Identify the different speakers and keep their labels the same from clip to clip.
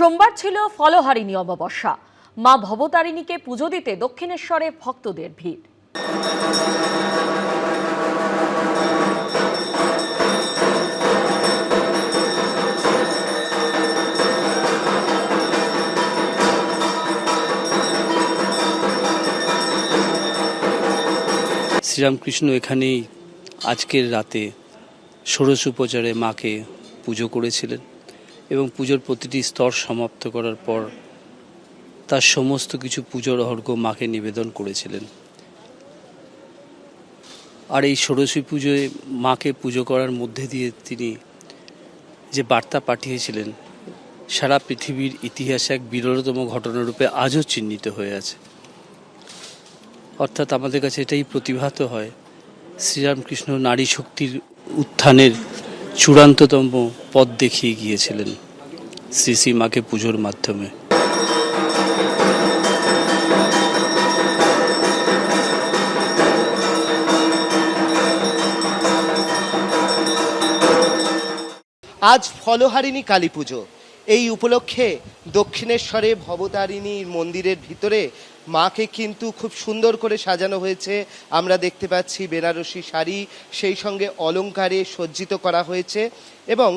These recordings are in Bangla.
Speaker 1: সোমবার ছিল ফলহারিণী অমাবস্যা। মা ভবতারিণীকে পুজো দিতে দক্ষিণেশ্বরে ভক্তদের ভিড়।
Speaker 2: শ্রীরামকৃষ্ণ এখানেই আজকের রাতে ষোড়শ উপচারে মাকে পুজো করেছিলেন এবং পুজোর প্রতিটি স্তর সমাপ্ত করার পর তার সমস্ত কিছু পুজোর অর্ঘ্য মাকে নিবেদন করেছিলেন। আর এই ষোড়শী পুজোয় মাকে পুজো করার মধ্যে দিয়ে তিনি যে বার্তা পাঠিয়েছিলেন সারা পৃথিবীর ইতিহাসে এক বিরলতম ঘটনারূপে আজও চিহ্নিত হয়ে আছে। অর্থাৎ আমাদের কাছে এটাই প্রতিভাত হয়, শ্রীরামকৃষ্ণ নারী শক্তির উত্থানের চূড়ান্ততম পথ দেখিয়ে গিয়েছিলেন শ্রী শ্রী মাকে পুজোর মাধ্যমে।
Speaker 3: আজ ফলহারিণী কালী পুজো। এই উপলক্ষে দক্ষিণেশ্বরে ভবতারিণীর মন্দিরের ভিতরে মাকে কিন্তু খুব সুন্দর করে সাজানো হয়েছে। আমরা দেখতে পাচ্ছি বেনারসি শাড়ি, সেই সঙ্গে অলংকারে সজ্জিত করা হয়েছে এবং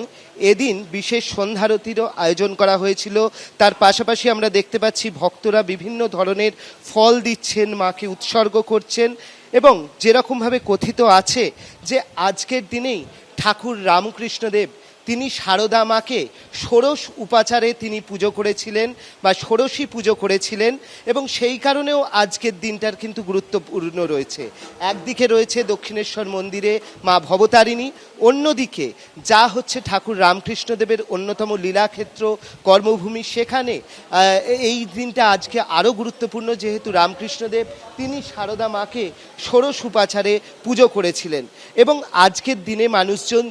Speaker 3: এদিন বিশেষ সন্ধ্যারতিরও আয়োজন করা হয়েছিল। তার পাশাপাশি আমরা দেখতে পাচ্ছি ভক্তরা বিভিন্ন ধরনের ফল দিচ্ছেন, মাকে উৎসর্গ করছেন এবং যেরকমভাবে কথিত আছে যে আজকের দিনেই ঠাকুর রামকৃষ্ণদেব তিনি সারদা মাকে ষোড়শ উপাচারে তিনি পুজো করেছিলেন বা ষোড়শী পুজো করেছিলেন এবং সেই কারণেও আজকের দিনটার কিন্তু গুরুত্বপূর্ণ রয়েছে। একদিকে রয়েছে দক্ষিণেশ্বর মন্দিরে মা ভবতারিণী, অন্যদিকে যা হচ্ছে ঠাকুর রামকৃষ্ণদেবের অন্যতম লীলাক্ষেত্র কর্মভূমি, সেখানে এই দিনটা আজকে আরও গুরুত্বপূর্ণ, যেহেতু রামকৃষ্ণদেব তিনি সারদা মাকে ষোড়শ উপাচারে পুজো করেছিলেন এবং আজকের দিনে মানুষজন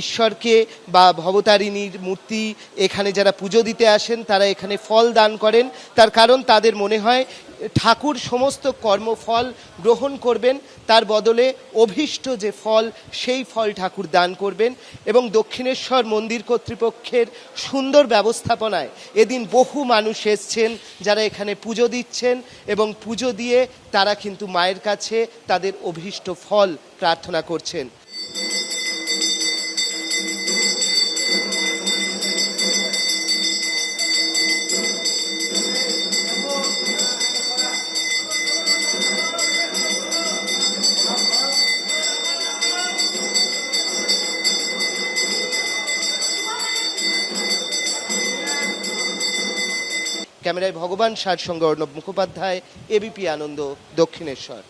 Speaker 3: ঈশ্বরকে বা ভবতারিণীর মূর্তি এখানে যারা পুজো দিতে আসেন তারা এখানে ফল দান করেন। তার কারণ তাদের মনে হয় ঠাকুর সমস্ত কর্মফল গ্রহণ করবেন, তার বদলে অভীষ্ট যে ফল সেই ফল ঠাকুর দান করবেন। এবং দক্ষিণেশ্বর মন্দির কর্তৃপক্ষের সুন্দর ব্যবস্থাপনায় এদিন বহু মানুষ এসছেন যারা এখানে পুজো দিচ্ছেন এবং পুজো দিয়ে তারা কিন্তু মায়ের কাছে তাদের অভীষ্ট ফল প্রার্থনা করছেন। ক্যামেরায় ভগবান সার সঙ্গে অর্ণব মুখোপাধ্যায়, এবিপি আনন্দ, দক্ষিণেশ্বর।